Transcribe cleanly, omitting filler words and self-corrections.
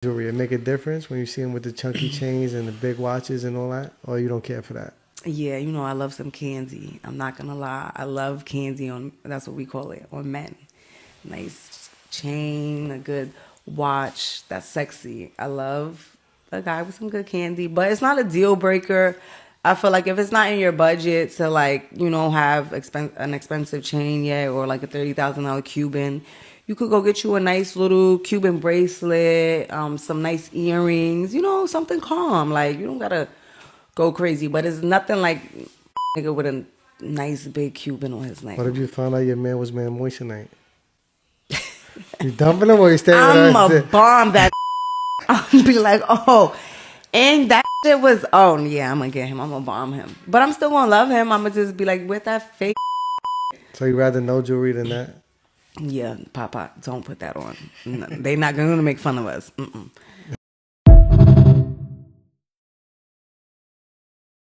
Jewelry, it make a difference when you see him with the chunky chains and the big watches and all that, or you don't care for that? Yeah, you know I love some candy. I'm not gonna lie, I love candy on. That's what we call it on men. Nice chain, a good watch. That's sexy. I love a guy with some good candy, but it's not a deal breaker. I feel like if it's not in your budget to have an expensive chain yet or like a $30,000 Cuban, you could go get you a nice little Cuban bracelet, some nice earrings, something calm. Like you don't gotta go crazy, but it's nothing like nigga with a nice big Cuban on his neck. What if you found out your man was man moist tonight? You dumping him or you staying with I'm her? a bomb that. I'll be like, oh, and that shit was, oh yeah, I'm gonna get him. I'm gonna bomb him, but I'm still gonna love him. I'm gonna just be like, with that fake. So you rather no jewelry than that? Yeah, Papa, don't put that on. They not gonna make fun of us. Mm-mm.